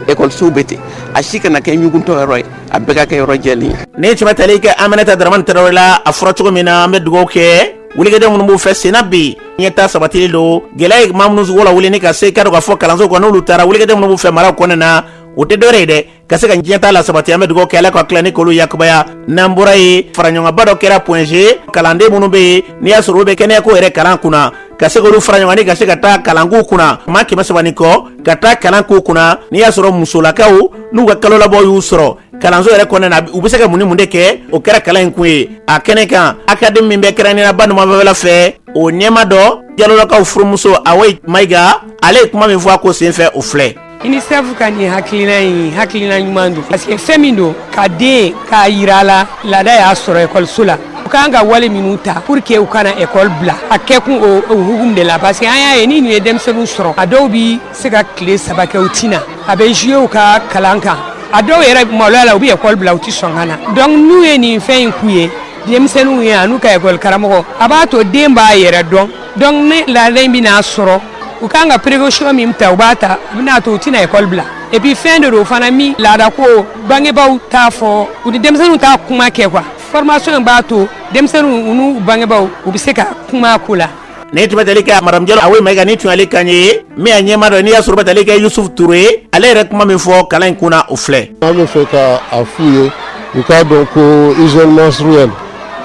ekɔlisow bɛ ten a si kana kɛ ɲuguntɔ yɔrɔ ye a bɛɛ ka kɛ yɔrɔ jɛlen ye. ne tɛmɛ tali kɛ Aminata Dramane Traoré la a fɔra cogo min na an bɛ dugawu kɛ wulikɛden minnu b'u fɛ senna bi ɲɛta sabatilen don gɛlɛya ye maa minnu wala wuli ni ka se k'a dɔn k'a fɔ kalanso kɔnɔ n'olu taara wulikɛden minnu b'u fɛ maraw kɔnɔna na o tɛ dɔwɛrɛ ye dɛ ka se ka ɲɛta la sabati an bɛ dugawu kɛ ala ka tila ni k'olu yakubaya n'an bɔra ye faraɲɔgɔnba dɔ kɛra point G kalanden minnu bɛ yen n'i y'a sɔrɔ u bɛ kɛnɛyako yɛrɛ kalan kunna ka se k'olu fara ɲɔgɔn ka se ka taa kalanko kunna maa 300 kɔ ka taa kalanko kunna n'i y'a sɔrɔ musolakaw n'u ka kalo labɔ y'u sɔrɔ kalanso yɛrɛ kɔnɔna na u bɛ se ka mun ni mun de kɛ o kɛra kalan in kun ye a kɛnɛ kan académie min bɛ kɛrɛnkɛrɛnnenya ba numanfɛla fɛ o ɲɛma dɔ jalolakaw furumuso Awoyi Mayiga ale ye kuma min fɔ a ko senfɛ o filɛ. UNICEF ka nin hakilina ɲuman don parce que fɛn min don ka den k'a yira a la laada y'a sɔrɔ ekɔliso la u kan ka wale minnu ta pour que u kana ekɔli bila a kɛkun o hukumu de la parce que an y'a ye ni nin ye denmisɛnninw sɔrɔ a dɔw bi se ka tile 3 kɛ u tina a bɛ jouer u ka kalan kan a dɔw yɛrɛ maloya la u bɛ ekɔli bila u tɛ sɔn ka na donc n'u ye nin fɛn in k'u ye denmisɛnninw ye a n'u ka ekɔli karamɔgɔ a b'a to den b'a yɛrɛ dɔn donc ne laada in bɛna sɔrɔ u kan ka précaution min ta u b'a ta u bɛna to u tɛna ekɔli bila et puis fɛn de don fana min laada ko bangebaaw t'a fɔ u ni denmisɛnninw t'a kuma kɛ quoi formation in b'a to denmisɛnninw n'u bangebaaw u bɛ se ka kuma ko la. ne tun bɛ tali kɛ Madame Diallo Awoyi Mayiga ni tun y'ale kan ye min a ɲɛma dɔ n'i y'a sɔrɔ bɛ tali kɛ Yusuf Touré ale yɛrɛ kuma min fɔ kalan in kunna o filɛ. an bɛ fɛ ka a f'u ye u k'a dɔn ko hygiène menstruelle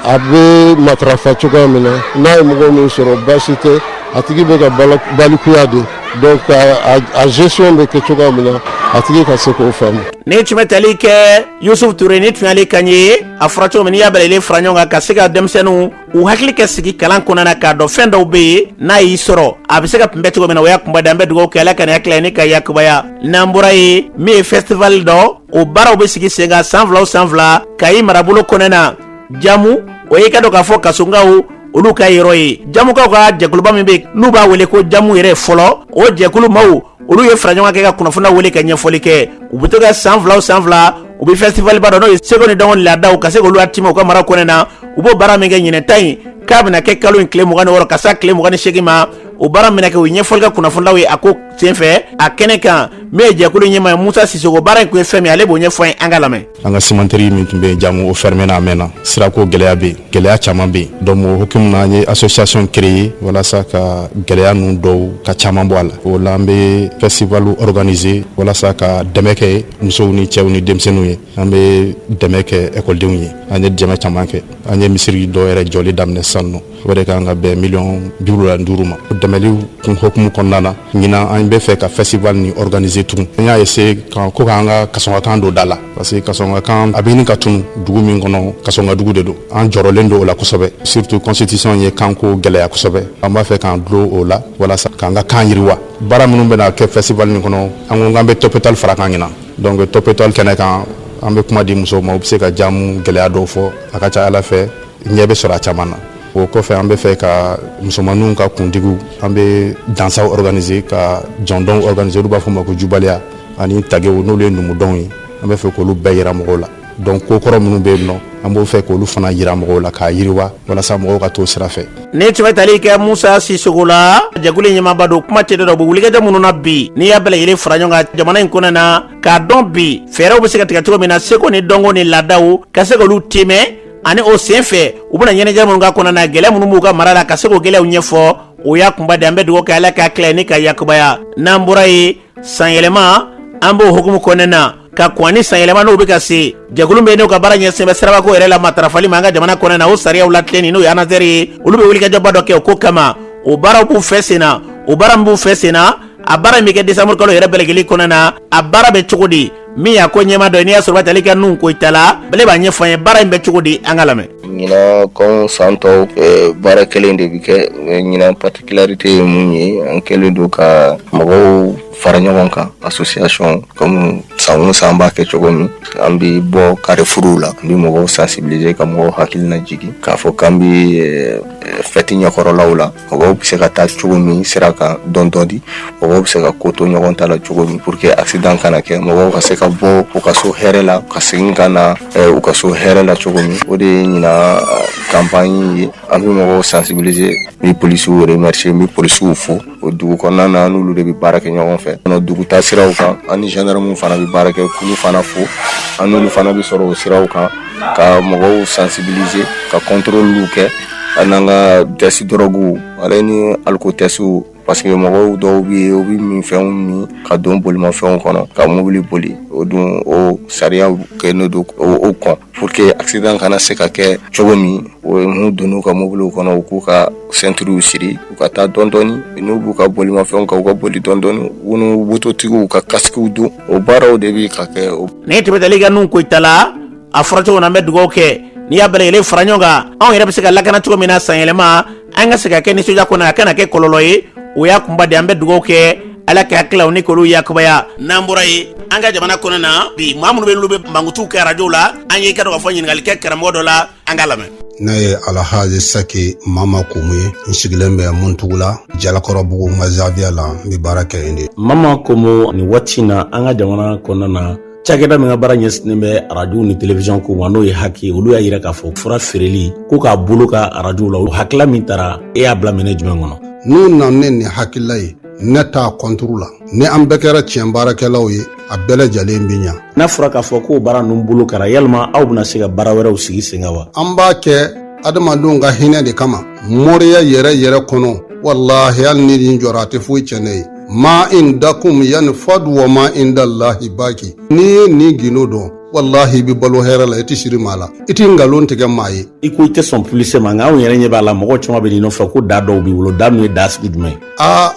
a bɛ matarafa cogoya min na n'a ye mɔgɔ min sɔrɔ baasi tɛ a tigi bɛ ka balikuya de donc a gestion bɛ kɛ cogoya min na a tigi ka se k'o faamu. ne tun bɛ tali kɛ Yusuf Touré ni tun y'ale kan ye a fɔra cogo min n'i y'a bɛɛ lajɛlen fara ɲɔgɔn kan ka se ka denmisɛnninw u hakili kɛ sigi kalan kɔnɔna na k'a dɔn fɛn dɔw bɛ yen n'a y'i sɔrɔ a bɛ se ka kunbɛn cogo min na o y'a kunbɛn an bɛ dugawu kɛ ala ka nin hakili ni ka yakubaya n'an bɔra ye min ye festival dɔ o baaraw bɛ sigi sen kan san fila Kayi marabolo kɔnɔna na jamu o ye ka dɔn k'a fɔ kasongaw olu ka yɔrɔ ye jamukaw ka jɛkuluba min bɛ n'u b'a wele ko jamu yɛrɛ fɔlɔ o jɛkulu maaw olu ye fara ɲɔgɔn kɛ ka kunnafoniya wele ka ɲɛfɔli kɛ u bɛ to ka san fila u bɛ festival ba dɔ n'o ye seko ni dɔngɔ laadaw ka se k'olu atima u ka mara kɔnɔna na u b'o baara min kɛ ɲinɛ ta in k'a bɛna kɛ kalo in tile 26 ka se tile 28 ma o baara minɛ kɛ o ɲɛfɔli ka kunnafonilaw ye a ko senfɛ a kɛnɛ kan min ye jɛkulu ɲɛmaa ye Musa Sisoko baara in kun ye fɛn min ale b'o ɲɛfɔ an ye an ka lamɛn. An ka cimenterie min tun bɛ Jamu o fermé na a mɛnna sirako gɛlɛya bɛ yen gɛlɛya caman bɛ yen donc o hukumu na an ye association créé walasa ka gɛlɛya ninnu dɔw ka caman bɔ a la o la an bɛ festival organiser walasa ka dɛmɛ kɛ musow ni cɛw ni denmisɛnninw ye an bɛ dɛmɛ kɛ ekɔlidenw ye an ye dɛmɛ caman kɛ an ye misiri dɔw yɛrɛ jɔli daminɛ sisan nɔ o de kan ka bɛn $75 ma o dɛmɛli kun hukumu kɔnɔna na ɲinan an bɛ fɛ ka festival ni organiser tugun an y'a essayer ko k'an ka kasɔngakan don da la parce que kasɔngakan a bɛ ɲini ka tunu dugu min kɔnɔ kasɔnga dugu de don an jɔrɔlen don o la kosɛbɛ surtout constitution ye kanko gɛlɛya kosɛbɛ an b'a fɛ k'an dulon o la walasa k'an ka kan yiriwa baara minnu bɛna kɛ festival nin kɔnɔ an ko k'an bɛ topetal fara kan ɲinan donc topetal kɛnɛ kan an bɛ kuma di musow ma u bɛ se ka jamu gɛlɛya dɔw fɔ a ka ca ala fɛ ɲɛ bɛ sɔrɔ a caman na o kɔfɛ an bɛ fɛ ka musomaninw ka kuntigiw an bɛ dansaw organiser ka jɔndɔnw organiser olu b'a fɔ ma ko jubaliya ani tagew n'olu ye numudɔnw ye an bɛ fɛ k'olu bɛɛ yira mɔgɔw la donc ko kɔrɔ minnu bɛ yen nɔ an b'o fɛ k'olu fana yira mɔgɔw la k'a yiriwa walasa mɔgɔw ka t'o sira fɛ. Ni tun bɛ tali kɛ Musa Sisoko la jɛkulu ɲɛmaaba don kuma tɛ dɔ bɔ wulikajɔ minnu na bi n'i y'a bɛɛ lajɛlen fara ɲɔgɔn kan jamana in kɔnɔ na k'a dɔn bi fɛɛrɛw bɛ se ka tigɛ cogo min na seko ni dɔnko ni laadaw ka se k'olu tɛmɛ ani o sen fɛ u bɛna ɲɛnajɛ minnu ka kɔnɔ na gɛlɛya minnu b'u ka mara la ka se k'o gɛlɛyaw ɲɛfɔ o y'a kunba de an bɛ dugawu kɛ ala k'a tila ni ka yakubaya n'an bɔra ye sanyɛlɛma an b'o hukumu kɔnɔna na ka kɔn ni sanyɛlɛma n'o bɛ ka se jɛkulu bɛ n'o ka baara ɲɛsin bɛ sirabako yɛrɛ la matarafali ma an ka jamana kɔnɔ na o sariyaw latilen n'o ye ANASER ye olu bɛ wulikajɔba dɔ kɛ o ko kama o baaraw b'u fɛ sen na o baara min b'u fɛ sen na a baara min bɛ kɛ décembre kalo yɛrɛ bɛɛ lajɛlen kɔnɔ na a baara bɛ cogo di min y'a ko ɲɛma dɔ ye n'i y'a sɔrɔ tali ka nun ko i ta la bale b'a ɲɛfɔ an ye baara in bɛ cogo di an ka lamɛn. ɲinan kɔn san tɔw baara kelen de bɛ kɛ ɲinan particularité ye mun ye an kɛlen don ka mɔgɔw fara ɲɔgɔn kan association comme san o san b'a kɛ cogo min an bɛ bɔ carrefourw la an bɛ mɔgɔw sensibiliser ka mɔgɔw hakilina jigin k'a fɔ k'an bɛ fɛti ɲɛkɔrɔlaw la mɔgɔw bɛ se ka taa cogo min sira kan dɔn di mɔgɔw bɛ se ka ko to ɲɔgɔn ta la cogo min pour que accident kana kɛ mɔgɔw ka se ka bɔ u ka so hɛrɛ la ka segin ka na u ka so hɛrɛ la cogo min o de ye ɲinan campagne ye an bɛ mɔgɔw sensibiliser n bɛ polisiw remercier n bɛ polisiw fo o dugu kɔnɔna na n'olu de bɛ baara kɛ ɲɔgɔn fɛ dugu taa siraw kan an ni gendarmew fana bɛ baara kɛ k'olu fana fo an n'olu fana bɛ sɔrɔ o siraw kan ka mɔgɔw sensibiliser ka contrôle kɛ an n'an ka test drogue ale ni alcool test parce que mɔgɔw dɔw bɛ yen u bɛ min fɛnw min ka don bolimafɛnw kɔnɔ ka mobili boli o dun o sariya kɛlen don o kɔn pour que accident kana se ka kɛ cogo min o ye mun donn'u ka mobiliw kɔnɔ u k'u ka ceinture siri u ka taa dɔɔni n'u b'u ka bolimafɛnw kan u ka boli dɔɔni u n'u mototigiw ka casque don o baaraw de bɛ ka kɛ. Ni tɛmɛtali ka nun ko i ta la a fɔra cogo na an bɛ dugawu kɛ n'i y'a bɛɛ lajɛlen fara ɲɔgɔn kan anw yɛrɛ bɛ se ka lakana cogo min na sanyɛlɛma an ka se ka kɛ nisɔndiya kɔnɔ a kana kɛ kɔlɔlɔ ye o y'a kunba de an bɛ dugawu kɛ ala k'a tila ni k'olu yakubaya n'an bɔra ye an ka jamana kɔnɔ na bi maa minnu bɛ olu bɛ mangutiw kɛ arajow la an ye i ka dɔn ka fɔ ɲininkali kɛ karamɔgɔ dɔ la an ka lamɛn. Ne ye Alhaji Saki Mama Kumu ye n sigilen bɛ Muntugu la Jalakɔrɔbugu Mazaviya la n bɛ baara kɛ yen de. Mama Kumu ni waati na an ka jamana kɔnɔna na cakɛda min ka baara ɲɛsinnen bɛ arajow ni télévision ko ma n'o ye haki olu y'a yira k'a fɔ fura feereli ko k'a bolo ka arajow la o hakila min taara e y'a bila minɛ jumɛn kɔnɔ. N'u nana ne ni hakilila ye ne t'a kɔnturu la ni an bɛɛ kɛra tiɲɛ baarakɛlaw ye a bɛɛ lajɛlen bɛ ɲa. N'a fɔra k'a fɔ k'o baara ninnu bolo kɛra yalima aw bɛna se ka baara wɛrɛw sigi sen kan wa. An b'a kɛ adamadenw ka hinɛ de kama moriya yɛrɛ kɔnɔ walahi hali ni nin jɔra a tɛ foyi tiɲɛ ne ye. Ma indakum yanfadu wa ma indallahi baki. Ni ye nin gindo dɔn wallahi bi balo hɛrɛ la i tɛ siri maa la i tɛ nkalon tigɛ maa ye. I ko i tɛ sɔn policier ma nka anw yɛrɛ ɲɛ b'a la mɔgɔ caman bɛ nin nɔfɛ ko da dɔw b'i bolo da min ye da sugu jumɛn ye.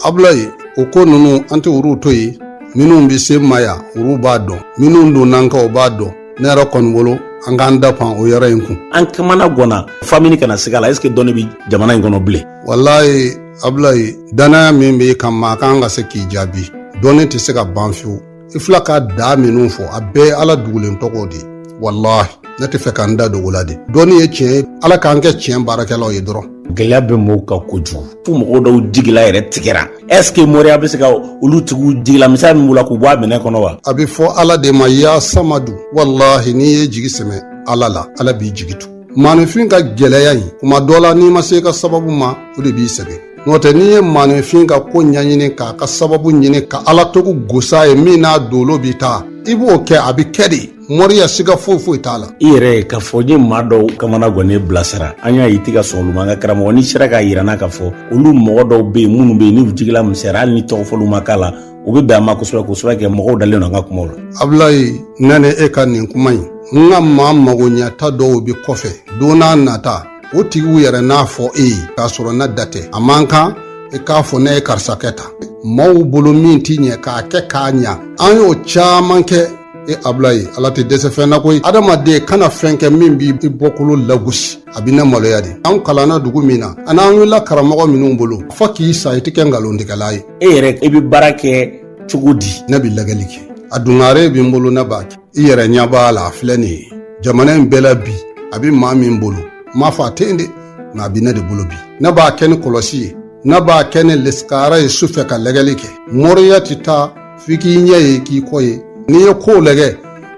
Abulayi o ko ninnu an tɛ olu to yen minnu bɛ se ma yan olu b'a dɔn minnu donn'an kan o b'a dɔn ne yɛrɛ kɔni bolo an k'an da pan o yɔrɔ in kun. An kamana gɔnna famille kana se a la est-ce que dɔnni bɛ jamana in kɔnɔ bilen. Wallahi Abulayi danaya min bɛ kan maa kan ka se k'i jaabi dɔnni tɛ se ka ban fiyewu i fila ka da minnu fɔ a bɛɛ ye ala dugulen tɔgɔ de wallahi ne tɛ fɛ k'an da dogo la de dɔnni ye tiɲɛ ye ala k'an kɛ tiɲɛ baarakɛlaw ye dɔrɔn. Gɛlɛya bɛ mɔgɔw kan kojugu fo mɔgɔw dɔw jigila yɛrɛ tigɛra est-ce que moriya bɛ se ka olu tigiw jigila misali min b'u la k'u bɔ a minɛ kɔnɔ wa. A bɛ fɔ ala de ma ya samadu wallahi n'i ye jigi sɛmɛ ala la ala b'i jigi tu. Maanifin ka gɛlɛya in kuma dɔ la n'i ma se ka sababu ma o de b'i sɛgɛn n'o tɛ n'i ye maninfin ka ko ɲaɲini k'a ka sababu ɲini ka ala togo gosa ye min n'a dolo bi taa i b'o kɛ a bi kɛ de mɔriya siga foyi t'a la. I yɛrɛ k'a fɔ ni maa dɔw kamana gɔnnen bilasira an y'a ye i tɛ ka sɔn olu ma. An ka karamɔgɔ ni sera k'a yira n na k'a fɔ olu mɔgɔ dɔw bɛ yen minnu bɛ yen ni jigila misɛra hali ni tɔgɔ fɔliw ma k'a la u bɛ bɛn a ma kosɛbɛ kɛ mɔgɔw dalen don an ka kumaw la. Abulayi ne ni e ka nin kuma in n ka maa magoɲɛta dɔw bi kɔfɛ don n'a nata o tigiw yɛrɛ n'a fɔ e ye k'a sɔrɔ ne da tɛ a man kan e k'a fɔ ne ye karisa kɛ tan maaw bolo min t'i ɲɛ k'a kɛ k'a ɲa an y'o caman kɛ. E Abulayi ala tɛ dɛsɛ fɛn na koyi adamaden kana fɛn kɛ min b'i bɔkolo lagosi a bɛ ne maloya de. An kalanna dugu min na ani an wulila karamɔgɔ minnu bolo fɔ k'i sa i tɛ kɛ nkalontigɛla ye. E yɛrɛ i bɛ baara kɛ cogo di? Ne bɛ lajɛli kɛ a dungare bɛ n bolo ne b'a kɛ i yɛrɛ ɲɛ b'a la a filɛ nin ye jamana in bɛɛ la bi a bɛ maa min bolo n m'a fɔ a tɛ yen de nka a bɛ ne de bolo bi ne b'a kɛ ni kɔlɔsi ye ne b'a kɛ ni lesikara ye su fɛ ka lajɛli kɛ mɔriya tɛ taa f'i k'i ɲɛ ye k'i kɔ ye. N'i ye ko lajɛ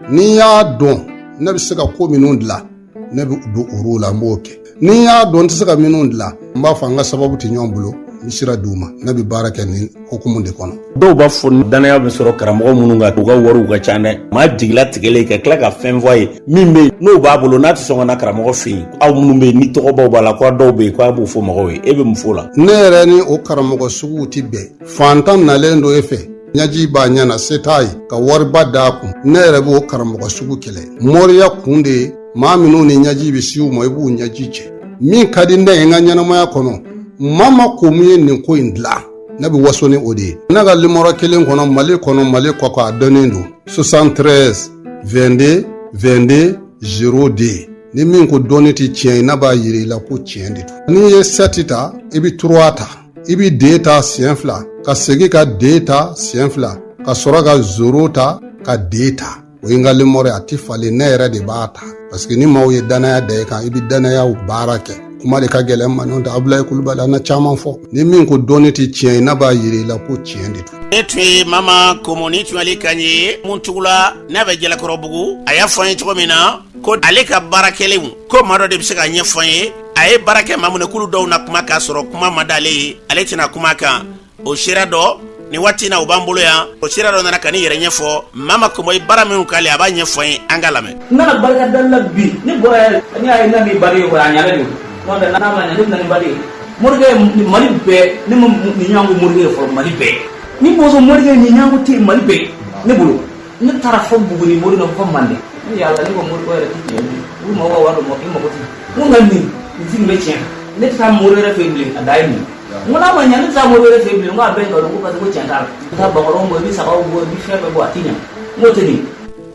n'i y'a dɔn ne bɛ se ka ko minnu dilan ne bɛ don olu la n b'o kɛ n'i y'a dɔn n tɛ se ka minnu dilan n b'a fɔ an ka sababu tɛ ɲɔgɔn bolo n bɛ sira d'u ma ne bɛ baara kɛ nin hukumu de kɔnɔ. Dɔw b'a fɔ danaya bɛ sɔrɔ karamɔgɔ minnu kan u ka wariw ka ca dɛ maa jigila tigɛlen ka tila ka fɛn fɔ a ye min bɛ yen n'o b'a bolo n'a tɛ sɔn ka na karamɔgɔ fɛ yen aw minnu bɛ yen ni tɔgɔbaw b'a la ko dɔw bɛ yen k'a b'o fɔ mɔgɔw ye e bɛ mun fɔ o la. Ne yɛrɛ ni o karamɔgɔ suguw tɛ bɛn fantan nalen don e fɛ. Ɲaji b'a ɲɛna se t'a ye ka wariba d'a kun ne yɛrɛ b'o karamɔgɔ sugu kɛlɛ mɔriya kun de ye maa minnu ni ɲaji bɛ si u ma i b'u ɲaji cɛ min ka di ne ye n ka ɲɛnamaya kɔnɔ maa ma ko mun ye nin ko in dilan ne bɛ waso ni o de ye ne ka limɔrɔ kelen kɔnɔ mali kɔ a dɔnnen don 73 22 22 0D ni min ko dɔnni tɛ tiɲɛ ye ne b'a yira i la ko tiɲɛ de don n'i ye 7 ta i bɛ 3 ta i bɛ D ta siɲɛ 2 ka segin ka D ta siɲɛ 2 ka sɔrɔ ka 0 ta ka D ta o ye n ka limɔrɔ a tɛ falen ne yɛrɛ de b'a ta parce que ni maaw ye danaya da i kan i bɛ danayaw baara kɛ kuma de ka gɛlɛn ma n'o tɛ Abulayi Kulubali an na caman fɔ ni min ko dɔnni tɛ tiɲɛ ye ne b'a yira i la ko tiɲɛ de don. Ne tun ye Mama Komoni Tunali kan ye mun tugula n'a bɛ Jalakɔrɔbugu a y'a fɔ an ye cogo min na ko ale ka baarakɛlenw ko maa dɔ de bɛ se ka ɲɛfɔ an ye a ye baara kɛ maa mun kulu dɔw na kuma k'a sɔrɔ kuma ma d'ale ye ale tɛna kuma kan o sira dɔ ni waati na u b'an bolo yan o sira dɔ nana ka ni yɛrɛ ɲɛfɔ Mama Komo baara min k'ale a b'a ɲɛfɔ an ye an ka lamɛn. N nana barika da la bi ne bɔra ni y'a ye n'a min baara ye o a ɲalen don n'o tɛ n'a ma ɲɛ ne bɛna ni baara ye morikɛ Mali bɛɛ ne ma nin ɲɔgɔn ko morikɛ ye fɔlɔ Mali bɛɛ ni bozo morikɛ nin ɲɔgɔn tɛ Mali bɛɛ ne bolo ne taara fɔ Buguni mori na fɔ Mande ne yàlla ne ko morikɛ yɛrɛ tɛ tiɲɛ olu mago ka wari dɔ ma i mago tɛ mun ka nin sigi bɛ tiɲɛ ne tɛ taa mori yɛrɛ fɛ bilen a da ye nin mun n'a ma ɲɛ ne tɛ taa mori yɛrɛ fɛ bilen n k'a bɛɛ nkalon ko parce que ko tiɲɛ t'a la i taa bakɔrɔnw bɔ i bɛ sagaw bɔ i bɛ fɛn bɛɛ bɔ a tɛ ɲɛ n'o tɛ nin.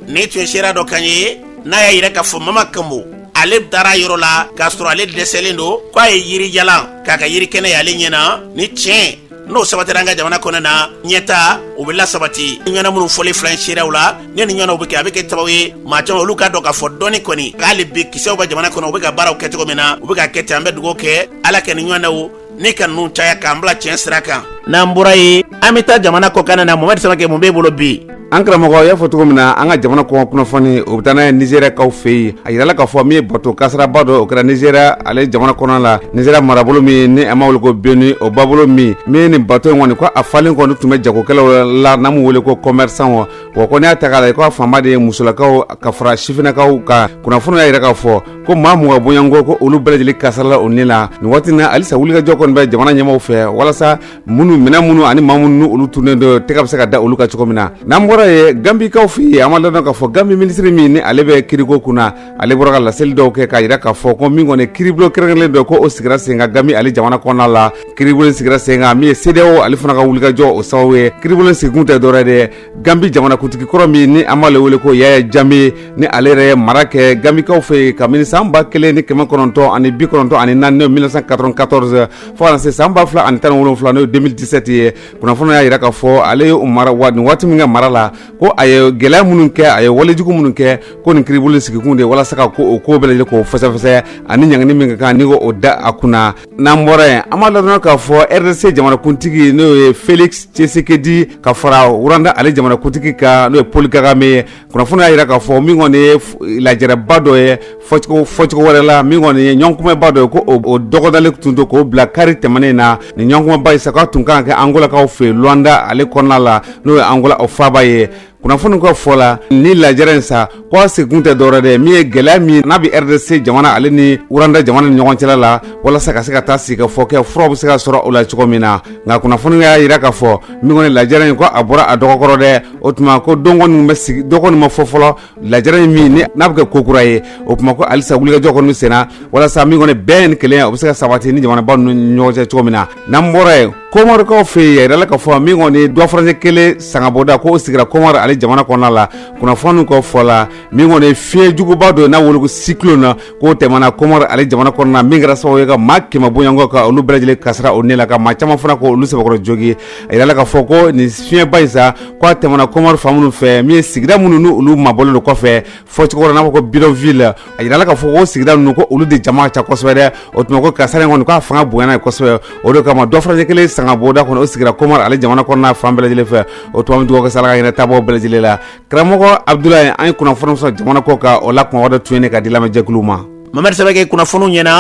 Ne tun ye sira dɔ kan ye n'a y'a yɛrɛ k'a fɔ Mama Komo ale taara yɔrɔ la k'a sɔrɔ ale dɛsɛlen don k'a ye yiri jalan k'a ka yiri kɛnɛ ye ale ɲɛna ni tiɲɛ n'o sabatira an ka jamana kɔnɔ na ɲɛta o bɛ lasabati ɲɔgɔn minnu fɔlen fila seerew la ne ni ɲɔgɔnw bɛ kɛ a bɛ kɛ sababu ye maa caman olu k'a dɔn k'a fɔ dɔɔni kɔni k'ale bi kisɛw bɛ jamana kɔnɔ u bɛ ka baaraw kɛ cogo min na u bɛ ka kɛ ten an bɛ dugawu kɛ ala kɛ ni ɲɔgɔnw ne ka ninnu caya k'an bila tiɲɛ sira kan. N'an bɔra yen an bɛ taa jamana kɔkan na Mohamɛdi Samakɛ mun b'e bolo bi. An karamɔgɔ y'a fɔ cogo min na an ka jamana kɔngɔ kunnafoni o bɛ taa n'a ye Nizɛriyakaw fɛ yen a yirala k'a fɔ min ye bato kasaraba dɔ o kɛra Nizɛriya ale jamana kɔnɔ la Nizɛriya marabolo min ni an b'a wele ko Beni o babolo min ye nin bato in kɔni ko a falen kɔni tun bɛ jagokɛlaw la n'an b'u wele ko commerçant wa ko n'i y'a ta k'a lajɛ ko a fanba de ye musolakaw ka fara sifinnakaw kan kunnafoni y'a yira k'a fɔ ko maa mun ka bonyanko ko olu bɛɛ lajɛlen kasarala o ni la nin waati na halisa wulikajɔ kɔni bɛ jamana ɲɛmaaw fɛ walasa minɛn minnu ani maa minnu olu tunnen don tɛgɛ bɛ se ka da olu kan cogo min na n'an bɔra ye Gambikaw fɛ yen an ma ladɔn k'a fɔ Gambi minisiri min ni ale bɛ kiriko kunna ale bɔra ka laseli dɔw kɛ k'a yira k'a fɔ ko min kɔni kiribulon kɛrɛnkɛrɛnlen dɔ ko o sigira sen kan Gambi ale jamana kɔnɔna la kiribulon sigira sen kan min ye CEDEAO ale fana ka wulikajɔ o sababu ye kiribulon sigikun tɛ dɔwɛrɛ dɛ Gambi jamanakuntigi kɔrɔ min ni an b'ale wele ko Yaya Jammeh ni ale yɛrɛ ye mara kɛ Gambikaw fɛ yen kabini san 1994 ani 1994 fo kana se san 2017 n'o ye 2017 ye kunnafoni y'a yira k'a fɔ ale ye mara nin waati min ka mara la la ko a ye gɛlɛya minnu kɛ a ye walejugu minnu kɛ ko nin kiribolo sigikun de walasa ka ko o ko bɛɛ lajɛlen k'o fɛsɛfɛsɛ ani ɲangini min ka kan ni ko o da a kunna n'an bɔra yen an b'a ladɔn k'a fɔ RDC jamanakuntigi n'o ye Felix Tshisekedi ka fara Uranda ale jamanakuntigi kan n'o ye Paul Kagame ye kunnafoni y'a jira k'a fɔ min kɔni ye lajɛrɛba dɔ ye fɔcogo wɛrɛ la min kɔni ye ɲɔgɔnkumaba dɔ ye ko o dɔgɔdalen tun do k'o bila kari tɛmɛnen na nin ɲɔgɔnkumaba ye sa k'a tun kan ka kɛ Angolakaw fɛ Luanda ale kɔnɔna la n'o ye Angola o faaba ye kunnafoni ka fɔ la ni lajɛrɛ in sa ko a segin tɛ dɔwɛrɛ dɛ min ye gɛlɛya min n'a bɛ RDC jamana ale ni Uranda jamana ni ɲɔgɔn cɛla la walasa ka se ka taa sigi ka fɔ kɛ furaw bɛ se ka sɔrɔ o la cogo min na nka kunnafoni y'a jira k'a fɔ min kɔni lajɛrɛ in ko a bɔra a dɔgɔkɔrɔ dɛ o tuma ko don kɔni bɛ sigi dɔ kɔni ma fɔ fɔlɔ lajɛrɛ in min n'a bɛ kɛ ko kura ye o tuma ko halisa wulikajɔ kɔni bɛ sen na walasa min kɔni bɛɛ ni kelen o bɛ se ka sabati ni jamanaba ninnu ni ɲɔgɔn cɛ cogo min na n'an bɔra yen Kɔmarikaw fɛ yen yɛrɛ la k'a fɔ min kɔni dɔ faransɛ kelen sangabɔda ko o sigira Kɔmari ale jamana kɔnɔna la kunnafoni kɔ fɔ la min kɔni fiɲɛ juguba dɔ n'a wolo ko cyclone na k'o tɛmɛna Kɔmari ale jamana kɔnɔna min kɛra sababu ye ka maa 100 bɔɲɔgɔn ka olu bɛɛ lajɛlen kasara o ne la ka maa caman fana ko olu sɛbɛkɔrɔ jogi a yɛrɛ la k'a fɔ ko nin fiɲɛba in sa ko a tɛmɛna Kɔmari fan minnu fɛ min ye sigida minnu ni olu mabɔlen don kɔfɛ fɔcogo n'a fɔ ko bidonville a yɛrɛ la k'a fɔ ko sigida ninnu ko olu de jama ka ca kosɛbɛ dɛ o tuma ko kasara in kɔni k'a fanga bonyana ye kosɛbɛ o de kama dɔ faransɛ kelen sangabɔda kɔnɔ o sigira Kɔmari ale jamana kɔnɔna fan bɛɛ lajɛlen fɛ o tuma min dugawu kɛ sala ka hinɛ taabɔ bɛɛ lajɛlen la karamɔgɔ Abdoulaye an ye kunnafoni sɔrɔ jamana kɔ kan o la kuma wɛrɛ tun ye ka di lamɛnjɛkuluw ma Mamadu Sɛbɛkɛ kunnafoniw ɲɛna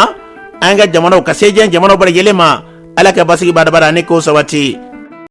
an ka jamanaw ka se diɲɛ jamanaw bɛɛ lajɛlen ma Ala ka basigi badabada ani k'o sabati